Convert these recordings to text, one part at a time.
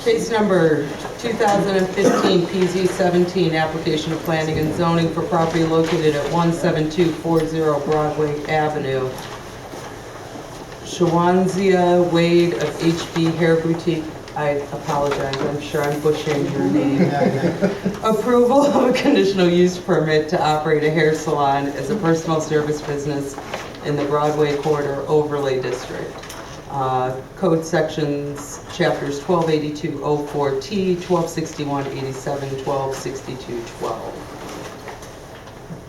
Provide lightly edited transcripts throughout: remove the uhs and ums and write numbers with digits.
Case number 2015 PZ 17, application of planning and zoning for property located at 17240 Broadway Avenue. Shawanzia Wade of HB Hair Boutique. I apologize, I'm sure I'm butchering your name. Approval of a conditional use permit to operate a hair salon as a personal service business in the Broadway Corridor Overlay District. Code sections, chapters 128204T, 126187, 126212.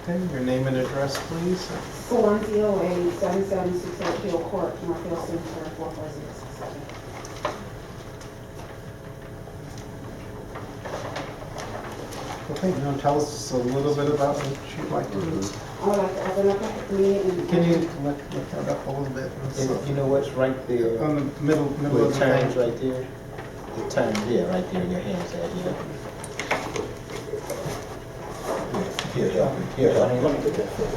Okay, your name and address, please. Shawanzia Wade, 7768 Hill Court, Northfield Center, 44667. Okay, you want to tell us a little bit about what you'd like to do? I would like to open up a meeting. Can you look that up a little bit? And you know what's right there? On the middle Where of the the time's page. right there? The time's there, right there in your hands, yeah. Here, honey, let me get that for you.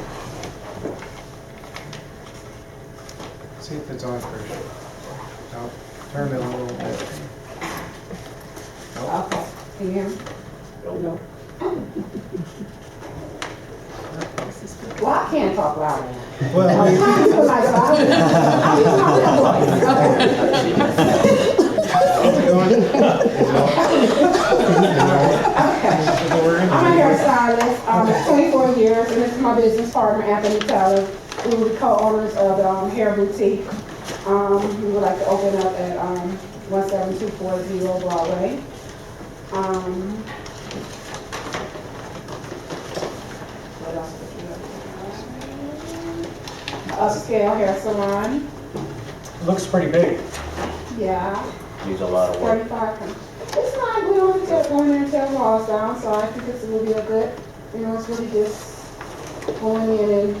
See if it's on first. No, turn it a little bit. Okay, can you hear me? No. Well, I can't talk loud now. Well, I feel like I'll use my I'm a hairstylist, 24 years, and this is my business partner, Anthony Teller. We were the co-owners of the Hair Boutique. We would like to open up at 17240 Broadway. What else would you have? Upscale hair salon, Looks pretty big. yeah. Needs a lot of work. 45. It's not, we don't want to go in there and tear walls down, so I think this will be a good, it's really just going in and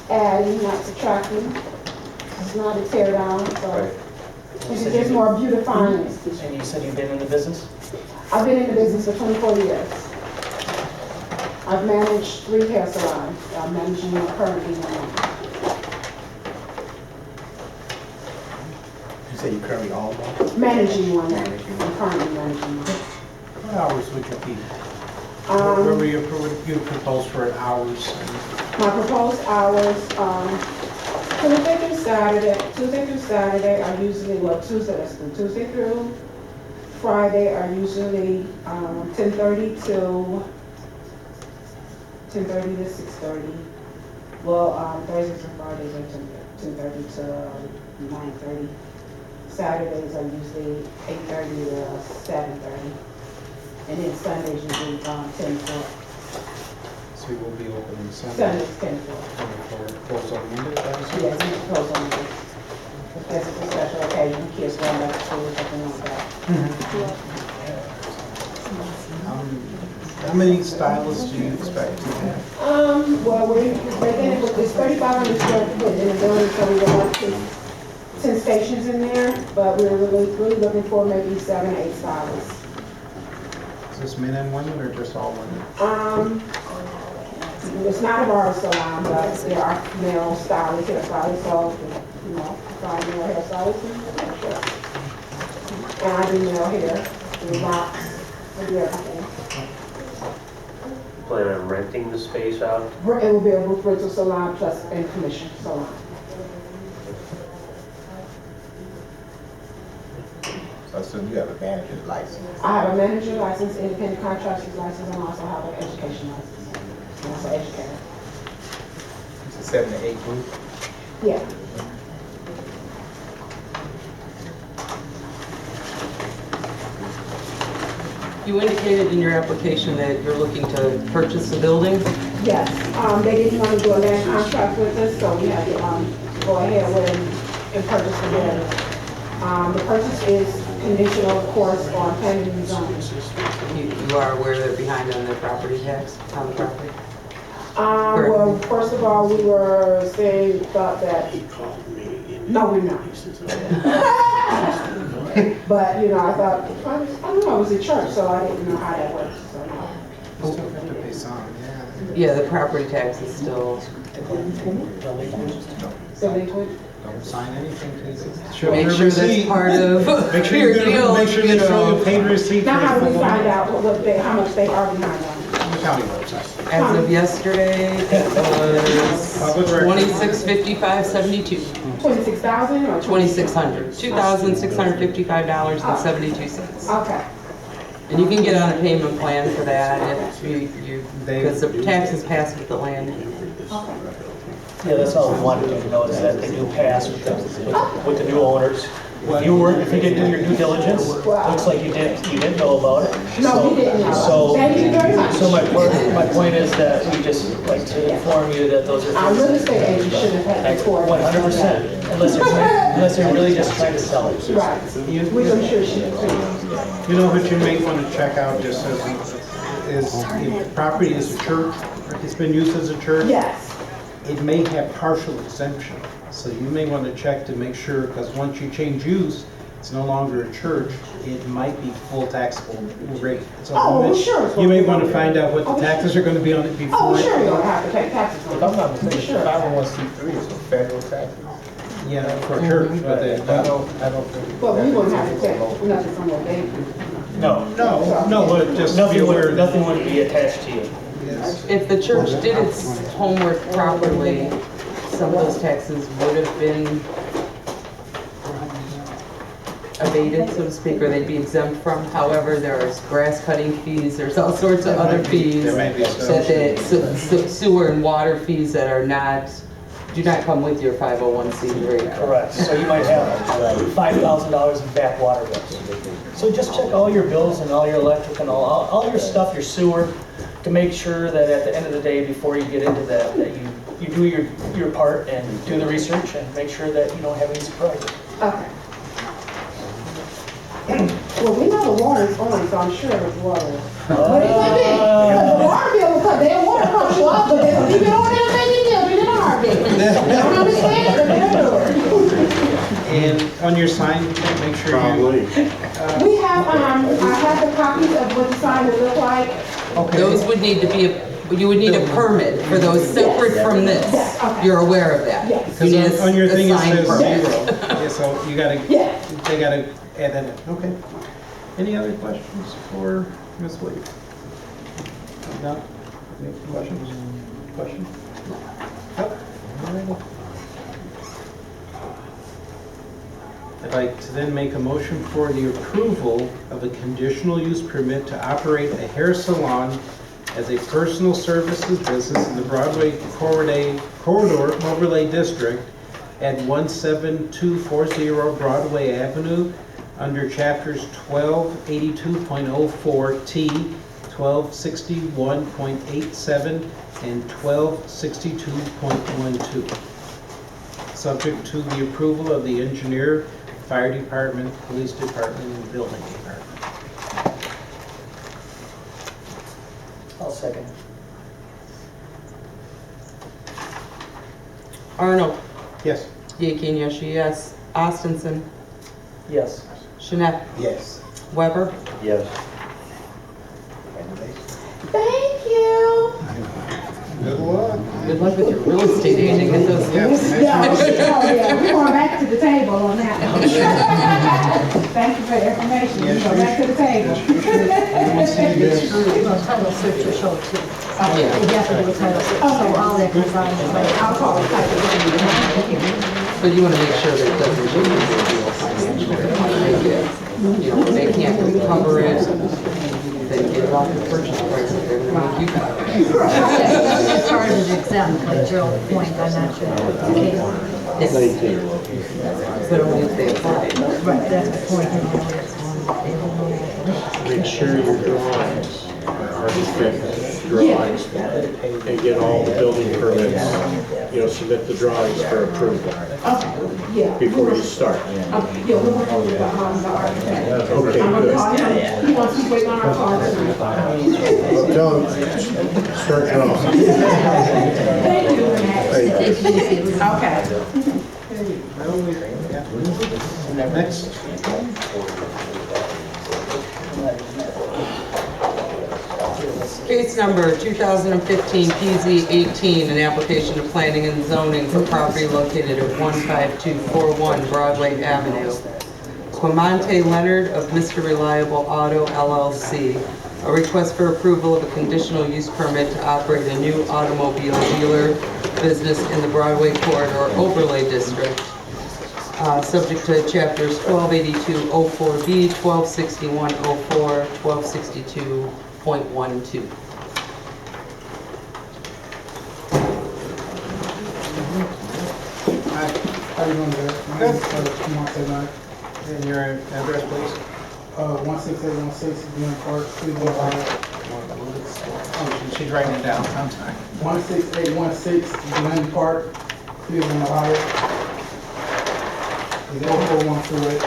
adding, not subtracting. It's not a tear down, so it's just more beautifying it. And you said you've been in the business? I've been in the business for 24 years. I've managed 3 hair salons. I'm managing one currently now. You say you currently own one? Managing one now. I'm currently managing one. what hours would you be? What were you propose for hours? My proposed hours, Tuesday through Saturday are usually, Tuesday through Friday are usually 10:30 to 6:30. Well, Thursdays and Fridays are 10:30 to 9:30. Saturdays are usually 8:30 to 7:30. And then Sundays usually 10 to 4. So we will be open Sunday. Sundays 10 to 4. Close on Monday, Thursday? Yes, it's closed on Monday. If there's a special occasion, kids going back to school or something like that. How many stylists do you expect to have? Well, we're getting, it's 3,500 square foot in the building, so we have 10 stations in there, but we're really looking for maybe 7 or 8 stylists. Is this men and women or just all women? It's not a barber salon, but there are male stylists, hairstylists, so, find male hairstylists and I do male hair, do locks, I do everything. Plan on renting the space out? It will be a roof rental salon plus and commission salon. So you have a manager's license. I have a manager license, independent contractor's license, and I also have an education license. I'm also an educator. It's a 7 to 8 group. Yeah. You indicated in your application that you're looking to purchase the building. Yes. They didn't want to do a land contract with us, so we had to go ahead with and purchase the building. The purchase is conditional, of course, on planning and zoning. You are aware they're behind on their property tax on the property? Well, first of all, we were saying, thought that, no, we're not. But, I thought, I don't know, it was a church, so I didn't know how that works, so no. You still have to pay some, yeah. Yeah, the property tax is still, 720? No, Don't sign anything, please. Make sure that's part of Make sure your you deal, make sure you they show you know. a paid receipt. Now, how do we for find out how much they are behind on? the county website. As of yesterday, it was Public record. 2655.72. 26,000 or? 2,600, $2,655.72. Okay. And you can get on a payment plan for that if because the taxes pass with the land. Yeah, that's all we wanted you to know is that they do pass with the new owners. If you didn't do your due diligence, looks like you didn't know about it. No, we didn't know. So- Thank you very much. So my point is that we just like to inform you that those are Our real things. estate agent should have had before. 100%, unless they're really just trying to sell it. Right. We were sure she did. You know what you may want to check out just as, is if the property is a church, or it's been used as a church, Yes. it may have partial exemption. So you may want to check to make sure, because once you change use, it's no longer a church, it might be full taxable rate. So Oh, well, sure. you may want to find out what the taxes are going to be on it before. Oh, sure, you're gonna have to pay taxes on If it. I'm not mistaken, 501c3 is a federal tax. Yeah, for a church, but I they, don't think. But we won't have to take nothing from what they do. No, no, but just be aware. nothing would be attached to you. Yes. If the church did its homework properly, some of those taxes would have been abated, so to speak, or they'd be exempt from. However, there's grass cutting fees, there's all sorts of other fees. There may be That sewer and water fees that are do not come with your 501c3. Correct. So you might have $5,000 in backwater bills. So just check all your bills and all your electric and all your stuff, your sewer, to make sure that at the end of the day, before you get into that you do your part and do the research and make sure that you don't have any surprises. Okay. Well, we know the water's on, so I'm sure it's water. But it could be, because the water bill will cut, their water costs you up, but they're gonna keep it on there and make it different in our bill. I don't understand it, but they'll do And on your sign, make sure you. it. We have, I have the copies of what the sign would look like. Those would need to be, you would need a permit for those separate from this. Yes, okay. You're aware of that? Yes. You need Because on your thing it sign says permit. 0. Yeah, so you gotta, Yeah. they gotta add that in. Okay. Any other questions for Ms. Wade? No? Any questions? Questions? Nope. All righty. I'd like to then make a motion for the approval of a conditional use permit to operate a hair salon as a personal services business in the Broadway Corridor Overlay District at 17240 Broadway Avenue under chapters 1282.04T, 1261.87, and 1262.12. Subject to the approval of the engineer, fire department, police department, and building department. I'll second. Arnold, Yes. Yekin, yes. Austinson, Yes. Chanel, Yes. Weber. Yes. Thank you. Good luck. Good luck with your real estate agent. Get those. Yeah, we're going back to the table on that one. Thank you for the information. We go back to the table. Title search will show too. Yeah. You have to do a title search, so all that comes out. I'll call it. But you want to make sure that it doesn't change the deal financially. You know, they can't recover it, then get it off the purchase price if they're going to make you cover it. As far as it's exempt, but Gerald point, I'm not sure that's the case. Yes. But only if they apply. Right, that's the point. Make sure your drawings are architect drawings and get all the building permits, submit the drawings for approval Yeah. before you start. Yeah, we're working with the architect. Okay, I'm gonna good. call him. He wants to wait on our call tonight. Tell them, start drawing. Thank you, Renee. Okay. Next. Case number 2015 PZ 18, an application of planning and zoning for property located at 15241 Broadway Avenue. Clemente Leonard of Mr. Reliable Auto LLC. A request for approval of a conditional use permit to operate a new automobile dealer business in the Broadway Corridor Overlay District, subject to chapters 128204B, 126104, 1262.12. How you doing, guys? My name is Clemente Leonard. And your address, please? 16816 Glen Park, Cleveland, Ohio. Oh, she's writing it down. I'm sorry. 16816 Glen Park, Cleveland, Ohio. It's 04128.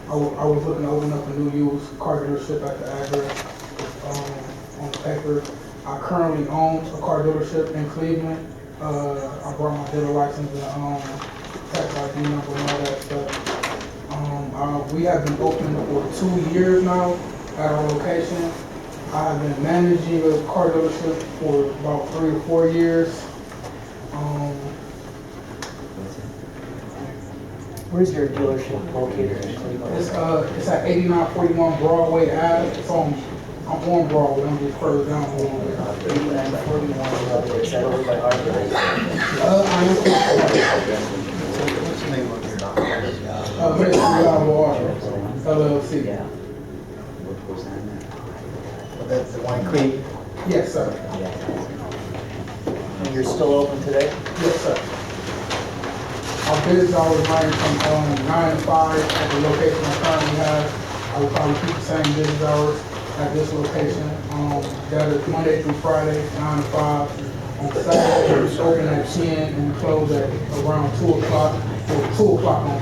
I was looking to open up a new used car dealership at the address on the paper. I currently own a car dealership in Cleveland. I brought my dealer license and tax ID number and all that stuff. We have been open for 2 years now at our location. I have been managing a car dealership for about 3 or 4 years. Where's your dealership located in Cleveland? It's at 8941 Broadway Ave. I'm on Broadway, I'm just further down a little bit. 8941 Broadway, is that over by Harvard? What's the name of your Mr. Reliable Auto, LLC. That's the one Cleve? Yes, sir. And you're still open today? Yes, sir. Our business hours range from 9 to 5 at the location I currently have. I will probably keep the same business hours at this location. That is Monday through Friday, 9 to 5. On Saturday, it's open at 10 and we close at around 2 o'clock. Or 2 o'clock on,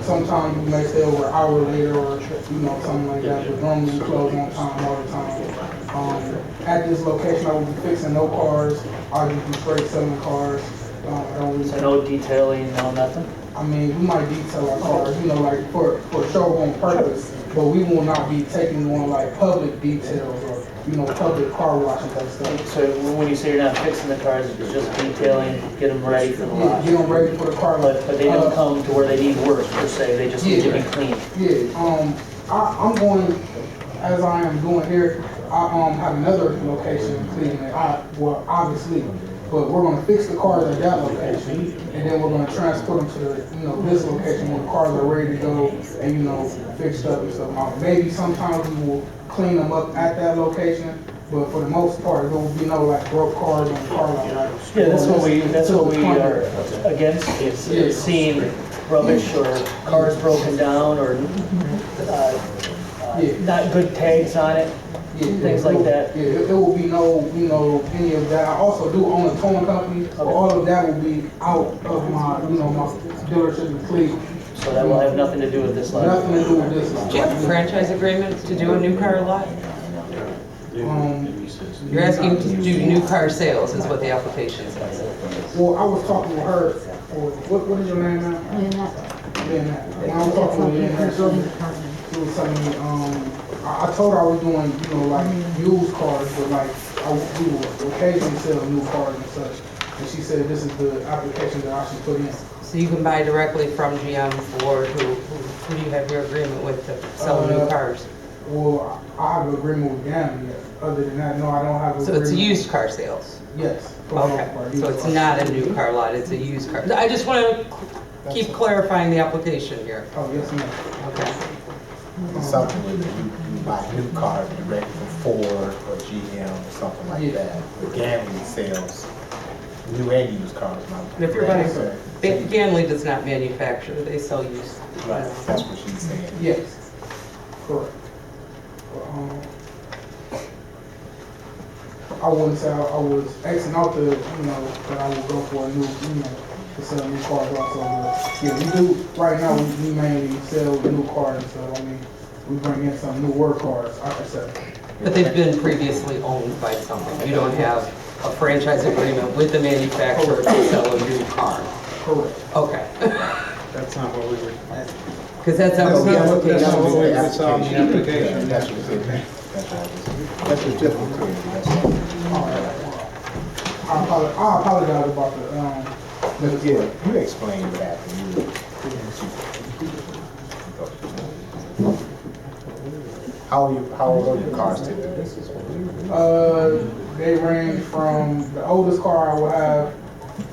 sometimes we may stay over an hour later or, something like that. But normally we close on time all the time. At this location, I will be fixing no cars. I'll just be straight selling cars. I don't really. So no detailing, no nothing? I mean, we might detail our cars, like for showroom purpose, but we will not be taking on like public details or, public car washes and stuff. So when you say you're not fixing the cars, it's just detailing, get them ready for the Yeah, lot? get them ready for the car. But they don't come to where they need work per se, they just need to be clean? Yeah, I'm going, as I am doing here, I have another location in Cleveland, well, obviously, but we're gonna fix the cars at that location, and then we're gonna transport them to the, this location where the cars are ready to go and, fixed up and stuff. Now, maybe sometimes we will clean them up at that location, but for the most part, there will be no like broke cars on the car lot. Yeah, that's what we are against, is seeing rubbish or cars broken down or not good tags on it, things like that. Yeah, there will be no, any of that. I also do own a towing company, so all of that will be out of my, my dealership in Cleveland. So that will have nothing to do with this lot? Nothing to do with this. Do you have a franchise agreement to do a new car lot? You're asking to do new car sales is what the application says. Well, I was talking with her, or what is your name now? Lynette. When I was talking with Lynette, she was telling me, I told her I was doing, like used cars, but like we will occasionally sell new cars and such. And she said this is the application that I should put in. So you can buy directly from GM, Ford, who do you have your agreement with to sell new cars? Well, I have an agreement with them, yes. Other than that, no, I don't have an So agreement. it's used car sales? Yes. for the most Okay, part, so used it's cars. not a new car lot, it's a used car. I just want to keep clarifying the application here. Oh, yes, ma'am. Okay. Something where you buy new cars direct from Ford or GM or something like Yeah. that. But Ganley sells new and used cars. And if you're buying, So- Ganley does not manufacture, they sell used. Right, that's what she's saying. Yes, correct. I wouldn't say I was Xing out the, that I would go for a new, to sell new cars also. But yeah, we do, right now, we mainly sell new cars, so we bring in some new work cars, I could say. But they've been previously owned by someone. You don't have a franchise agreement with the manufacturer to sell a new car. Correct. Okay. That's not what we were asking. Because that's how That's the not what, that's not what we application. saw in the application. That's what it is. That's what it is. I apologize about the, Yeah, you explained what happened. How old are your cars today? they range from, the oldest car I will have,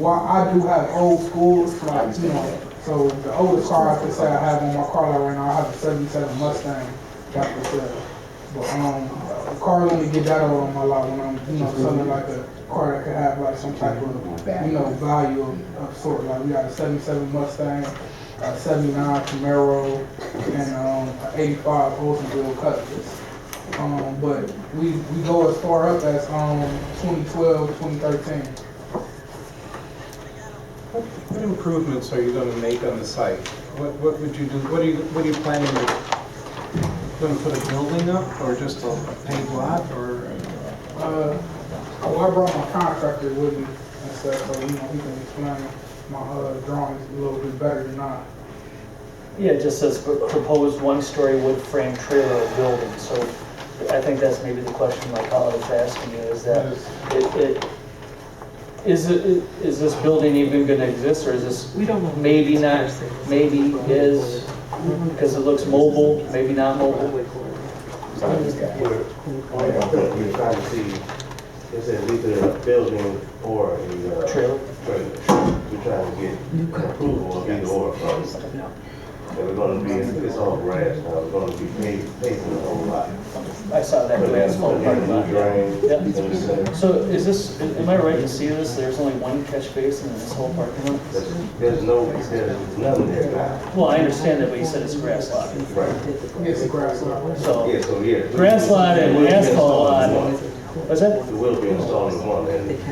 well, I do have old schools, like, you know, so the oldest car I could say I have on my car lot right now, I have a 77 Mustang, that's for sure. But, the cars only get that old on my lot when I'm, you know, selling like a car that could have like some type of, you know, value of sort. Like we got a 77 Mustang, a 79 Camaro, and an 85 Oldsmobile Cutlass. But we go as far up as 2012, 2013. What improvements are you gonna make on the site? What would you do, what are you planning to, gonna put a building up, or just a paved lot, or? Well, I brought my contractor with me and stuff, so, you know, he can explain my drawings a little bit better than I. Yeah, it just says proposed one-story wood frame trailer building, so I think that's maybe the question my colleague is asking you, is that is this building even gonna exist, or is this We don't know. maybe not, maybe is, because it looks mobile, maybe not mobile? We're trying to see, is it either a building or a Trailer? trailer. We're trying to get approval of either or first. And we're gonna be, it's all grass now, we're gonna be paving the whole lot. I saw that Putting in asphalt parking lot. drain Yeah. in the center. So is this, am I right to see this, there's only one catch basin in this whole parking lot? There's none there now. Well, I understand that, but you said it's a grass lot, Right. It's a grass lot. so Yeah, so yeah. grass lot and asphalt lot, was that? We will be installing one and, so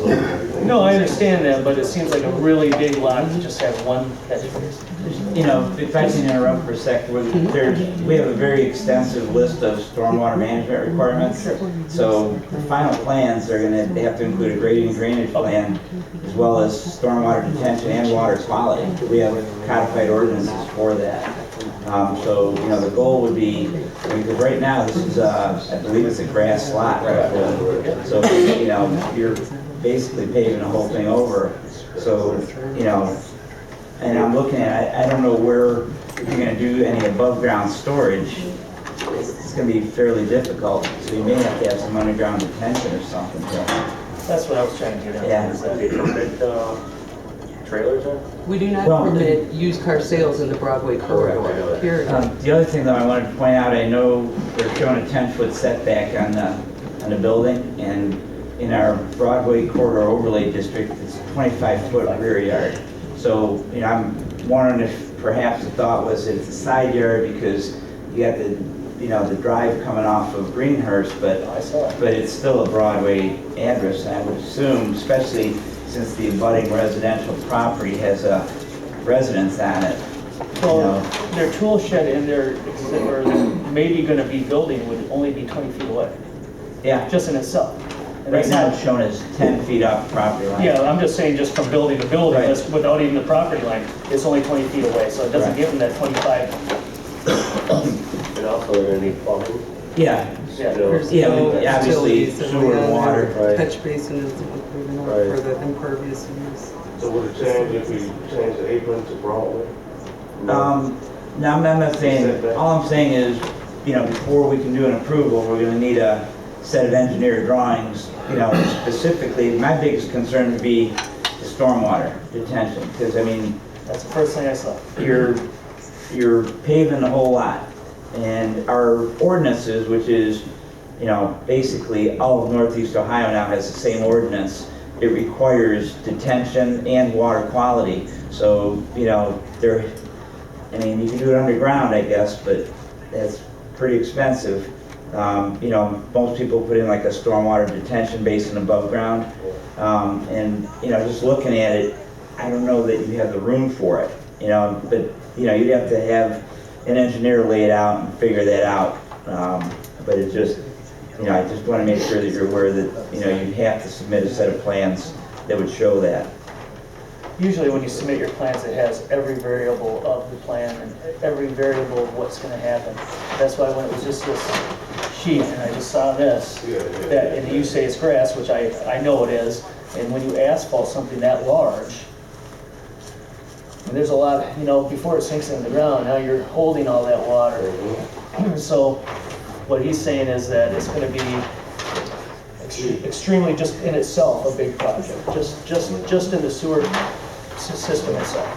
everything. No, I understand that, but it seems like a really big lot to just have one catch basin. You know, if I can interrupt for a sec, we have a very extensive list of stormwater management requirements. So the final plans, they have to include a grading and drainage plan, as well as stormwater detention and water quality. We have codified ordinances for that. So, you know, the goal would be, because right now, this is, I believe it's a grass lot. So, you know, you're basically paving the whole thing over. So, you know, and I'm looking at, I don't know where you're gonna do any above ground storage. It's gonna be fairly difficult, so you may have to have some underground detention or something. That's what I was trying to get at. Yeah. Is that Trailers there? We do not Well, permit used car sales in the Broadway corridor, period. The other thing that I wanted to point out, I know they're showing a 10-foot setback on the building, and in our Broadway corridor overlay district, it's 25-foot rear yard. So, you know, I'm wondering if perhaps the thought was that it's a side yard because you got the, you know, the drive coming off of Greenhurst, but it's still a Broadway address. And I would assume, especially since the abutting residential property has a residence on it. Well, their tool shed and their, or maybe gonna be building would only be 20 feet away, Yeah, just in itself. And right that's now not- it's shown as 10 feet off the property line. Yeah, I'm just saying, just from building to building, Right. that's without even the property line, it's only 20 feet away, so it doesn't Right. give them that 25. And also they're gonna need plumbing. Yeah, Yeah. There's Yeah, no obviously, utilities and sewer and the water. Right. Catch basin is included Right. for the impervious use. So would it change if we change the apron to Broadway? no, I'm not saying, all I'm saying is, you know, before we can do an approval, we're gonna need a set of engineered drawings, you know, specifically, my biggest concern would be the stormwater detention, because, I mean, That's the first thing I saw. you're paving the whole lot. And our ordinances, which is, you know, basically all of Northeast Ohio now has the same ordinance. It requires detention and water quality. So, you know, I mean, you can do it underground, I guess, but that's pretty expensive. You know, most people put in like a stormwater detention basin above ground. And, you know, just looking at it, I don't know that you have the room for it, you know, but, you know, you'd have to have an engineer lay it out and figure that out. But it just, you know, I just want to make sure that you're aware that, you know, you have to submit a set of plans that would show that. usually when you submit your plans, it has every variable of the plan and every variable of what's gonna happen. That's why when it was just this sheet, and I just saw this, that, and you say it's grass, which I know it is, and when you asphalt something that large, and there's a lot, you know, before it sinks into the ground, now you're holding all that water. So what he's saying is that it's gonna be extremely, just in itself, a big project, just in the sewer system itself.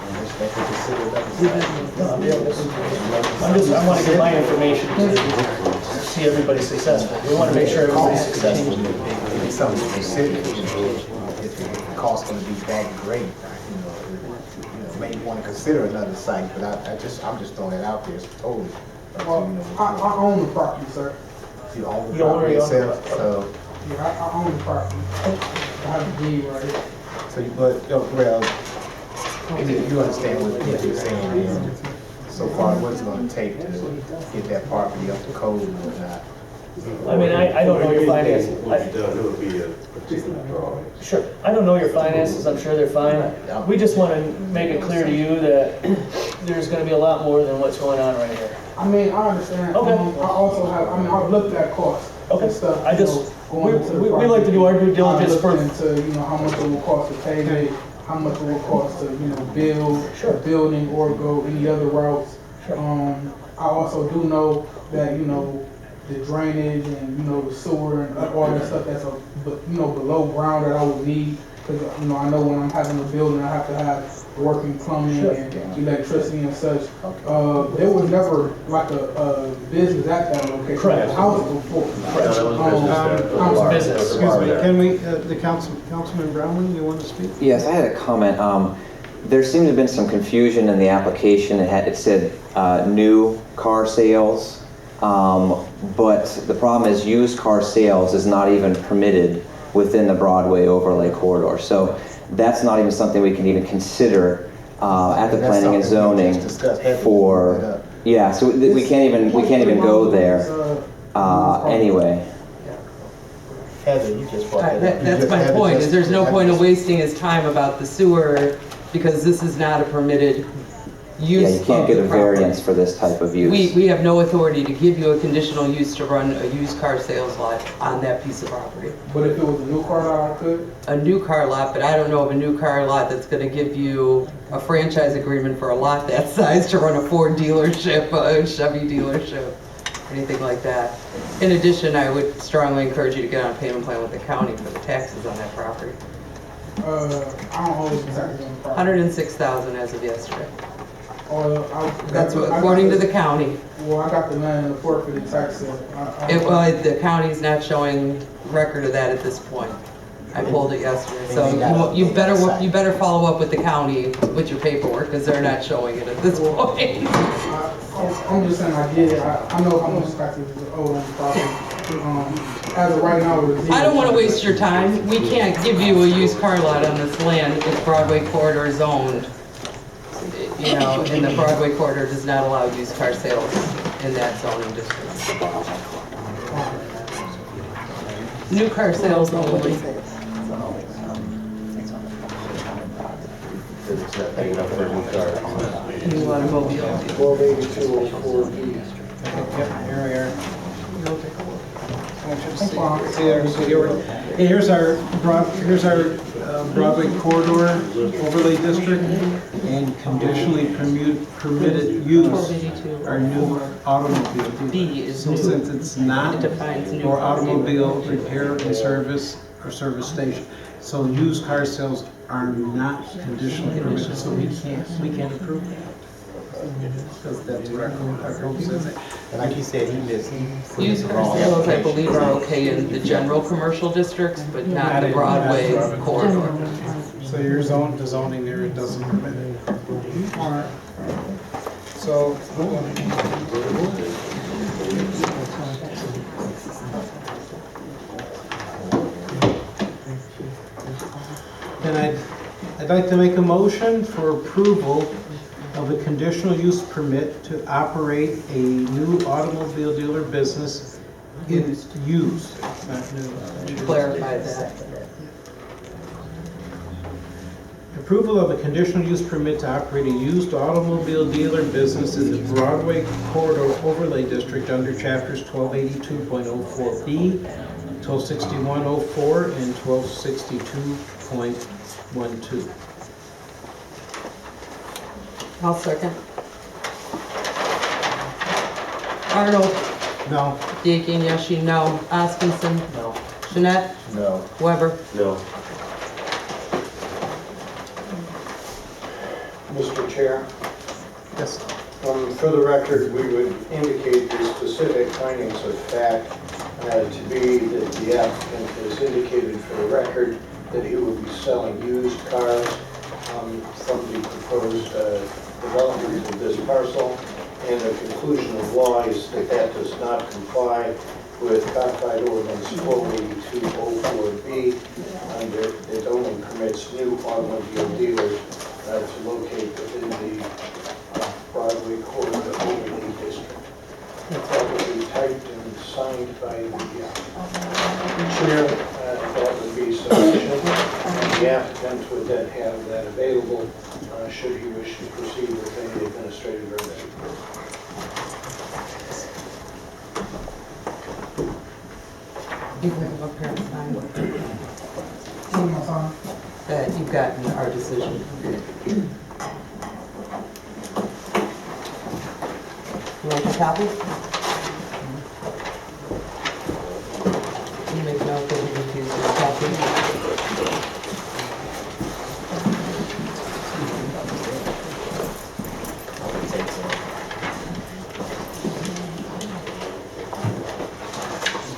I want to get my information to see everybody successful. We want to make sure everybody's successful. If it's something specific, if the cost's gonna be that great, maybe want to consider another site, but I'm just throwing it out there, it's totally. Well, I own the property, sir. You own the You own property it, you own it. yourself, so. Yeah, I own the property. I have the deed right here. So, you understand what you're saying, and so far, what's it gonna take to get that property up to code and whatnot? I mean, I don't know your finances. What you done, it would be a particular drawing. Sure, I don't know your finances, I'm sure they're fine. We just want to make it clear to you that there's going to be a lot more than what's going on right here. I mean, I understand. Okay. I also have, I've looked at costs Okay. and stuff. I just, going into the we property. like to do our due diligence I for, looked into, how much it will cost to pave it, how much it will cost to, build Sure. a building or go any other routes. Sure. I also do know that, the drainage and, the sewer and all that stuff that's, below ground that I would need. Because, I know when I'm having a building, I have to have working plumbing Sure. and electricity and such. There was never like a business at that location. Correct. The house before. business. Excuse me, can we, the Councilman Brownlee, you want to speak? Yes, I had a comment. There seemed to have been some confusion in the application. It said new car sales, but the problem is used car sales is not even permitted within the Broadway overlay corridor. So that's not even something we can even consider at the planning and zoning for. Yeah, so we can't even go there anyway. Heather, you just brought that up. That's my point, is there's no point in wasting his time about the sewer, because this is not a permitted use Yeah, you can't of get the a property. variance for this type of use. We have no authority to give you a conditional use to run a used car sales lot on that piece of property. But if it was a new car lot, I could. A new car lot, but I don't know of a new car lot that's gonna give you a franchise agreement for a lot that size to run a Ford dealership, a Chevy dealership, anything like that. In addition, I would strongly encourage you to get on a payment plan with the county for the taxes on that property. I don't hold exactly on the property. 106,000 as of yesterday. That's what, I according to got the county. Well, I got the land in the port for the tax sale. The county's not showing record of that at this point. I pulled it yesterday, so you better follow up with the county with your paperwork, because they're not showing it at this point. I'm just saying I did. I know how much taxes is owed on the property. As of right now, it's. I don't want to waste your time. We can't give you a used car lot on this land. It's Broadway corridor zoned. And the Broadway corridor does not allow used car sales in that zoning district. New car sales only. New automobile. 128204B. Yep, here we are. Here's our Broadway corridor overlay district, and conditionally permitted use are new automobile. B is So new. since it's not It defines new for automobile repair and service or service station, so used car sales are not conditionally permitted, so we can't approve that. Because that's what our code says. And like he said, he Used car sales, I believe, are okay in the general commercial districts, but not the Broadway corridor. So your the zoning there, it doesn't permit it. Alright. So. Then I'd like to make a motion for approval of a conditional use permit to operate a new automobile dealer business in use, not new. Clarify that. Approval of a conditional use permit to operate a used automobile dealer business in the Broadway Corridor Overlay District under chapters 1282.04B, 1261.04, and 1262.12. I'll second. Arnold. No. Deacon, Yoshi, no. Oskinson. No. Jeanette. No. Weber. No. Mr. Chair, Yes. for the record, we would indicate the specific findings of fact to be that the applicant has indicated for the record that he will be selling used cars from the proposed development of this parcel, and the conclusion of law is that that does not comply with codified ordinance 48204B, and it only permits new automobile dealers to locate within the Broadway Corridor Overlay District. That would be typed and signed by the chair. That would be sufficient. And the applicant would then have that available should he wish to proceed with any administrative remedy. You can come up here and sign One more time. that you've gotten our decision. You want a copy? You make note that you refuse this copy.